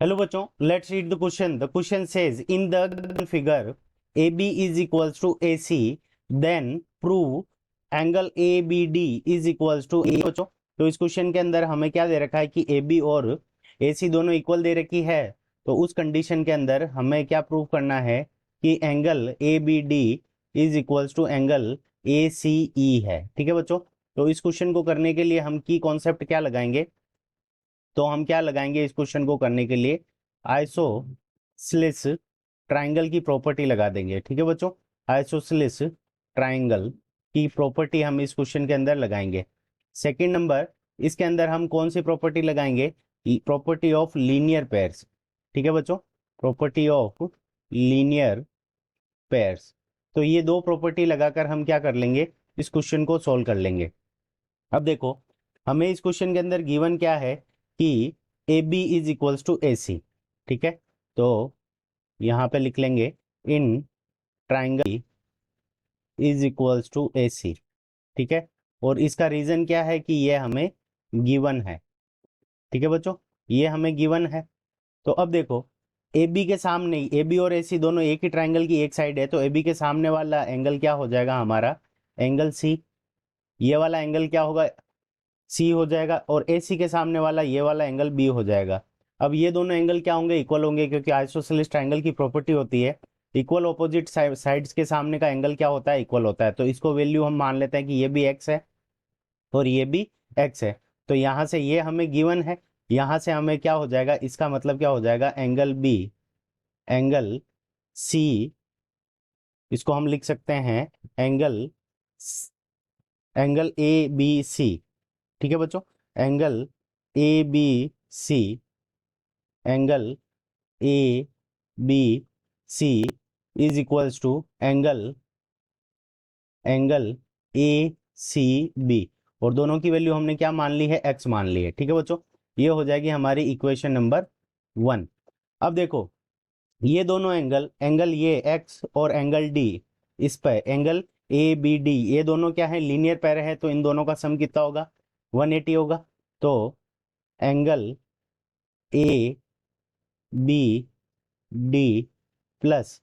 Hello बच्चों, let's read the question. The question says in the figure A B is equals to A C, then prove angle A B D is equals to A. बच्चों, तो इस question के अंदर हमें क्या दे रखा है कि ए बी और ए सी दोनों इक्वल दे रखी है। तो उस कंडीशन के अंदर हमें क्या प्रूव करना है कि angle A B D is equals to angle A C E है। ठीक है बच्चों, तो इस क्वेश्चन को करने के लिए हम की कॉन्सेप्ट क्या लगाएंगे? तो हम क्या लगाएंगे इस क्वेश्चन को करने के लिए? आइसोसेलेस ट्राइंगल की प्रॉपर्टी लगा देंगे। ठीक है बच्चों, आइसोसेलेस ट्राइंगल की प्रॉपर्टी हम इस क्वेश्चन के अंदर लगाएंगे। सेकंड नंबर, इसके अंदर हम कौन सी प्रॉपर्टी लगाएंगे? Property of linear pairs. ठीक है बच्चों, प्रॉपर्टी ऑफ लीनियर पेयर्स। तो ये दो प्रॉपर्टी लगाकर हम क्या कर लेंगे? इस क्वेश्चन को सोल्व कर लेंगे। अब देखो, हमें इस क्वेश्चन के अंदर गिवन क्या है कि A B is equals to A C. ठीक है, तो यहाँ पे लिख लेंगे in triangle is equals to A C. ठीक है, और इसका रीजन क्या है कि ये हमें गिवन है। ठीक है बच्चों, ये हमें गिवन है। तो अब देखो, ए बी के सामने, ए बी और ए सी दोनों एक ही ट्राइंगल की एक साइड है, तो ए बी के सामने वाला एंगल क्या हो जाएगा हमारा? Angle C. ये वाला एंगल क्या होगा? सी हो जाएगा। और ए सी के सामने वाला ये वाला एंगल बी हो जाएगा। अब ये दोनों एंगल क्या होंगे? इक्वल होंगे, क्योंकि आइसोसेलेस ट्राइंगल की प्रॉपर्टी होती है इक्वल ऑपोजिट साइड्स के सामने का एंगल क्या होता है? इक्वल होता है। तो इसको वैल्यू हम मान लेते हैं कि ये भी एक्स है और ये भी एक्स है। तो यहाँ से ये हमें गिवन है, यहाँ से हमें क्या हो जाएगा? इसका मतलब क्या हो जाएगा? एंगल बी, एंगल सी, इसको हम लिख सकते हैं angle angle A B C. ठीक है बच्चों, angle A B C, angle A B C is equals to angle angle A C B. और दोनों की वैल्यू हमने क्या मान ली है? एक्स मान ली है। ठीक है बच्चों, ये हो जाएगी हमारी इक्वेशन नंबर 1। अब देखो, ये दोनों एंगल, एंगल ये एक्स और एंगल डी, इस पर एंगल ए बी डी, ये दोनों क्या है? लीनियर पैर है। तो इन दोनों का सम कितना होगा? 180 होगा। तो angle A B D plus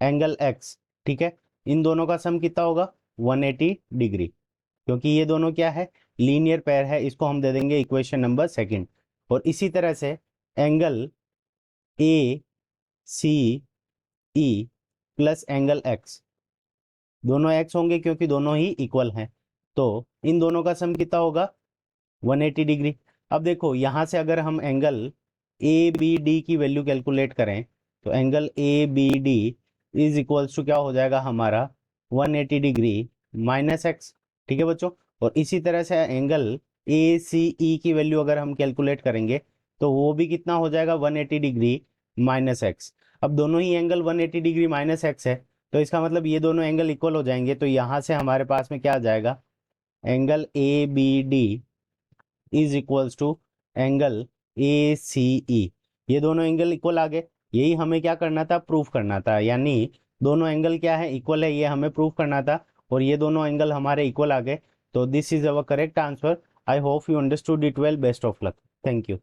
angle X, ठीक है, इन दोनों का सम कितना होगा? 180 डिग्री। क्योंकि ये दोनों क्या है? लीनियर पेयर है। इसको हम दे देंगे इक्वेशन नंबर 2। और इसी तरह से angle A C E plus angle X, दोनों एक्स होंगे क्योंकि दोनों ही इक्वल हैं। तो इन दोनों का सम कितना होगा? 180 डिग्री। अब देखो, यहाँ से अगर हम एंगल ए बी डी की वैल्यू कैलकुलेट करें, तो angle A B D is equals to क्या हो जाएगा हमारा? 180 डिग्री माइनस एक्स। ठीक है बच्चों, और इसी तरह से एंगल ए सी ई की वैल्यू अगर हम कैलकुलेट करेंगे, तो वो भी कितना हो जाएगा? 180 डिग्री माइनस एक्स। अब दोनों ही एंगल 180 डिग्री माइनस एक्स है, तो इसका मतलब ये दोनों एंगल इक्वल हो जाएंगे। तो यहाँ से हमारे पास में क्या आ जाएगा? Angle A B D is equals to angle A C E. ये दोनों एंगल इक्वल आ गए। यही हमें क्या करना था? प्रूफ करना था। यानी दोनों एंगल क्या है? इक्वल है, ये हमें प्रूफ करना था। और ये दोनों एंगल हमारे इक्वल आ गए। तो this is our correct answer. I hope you understood it well. Best of luck. Thank you.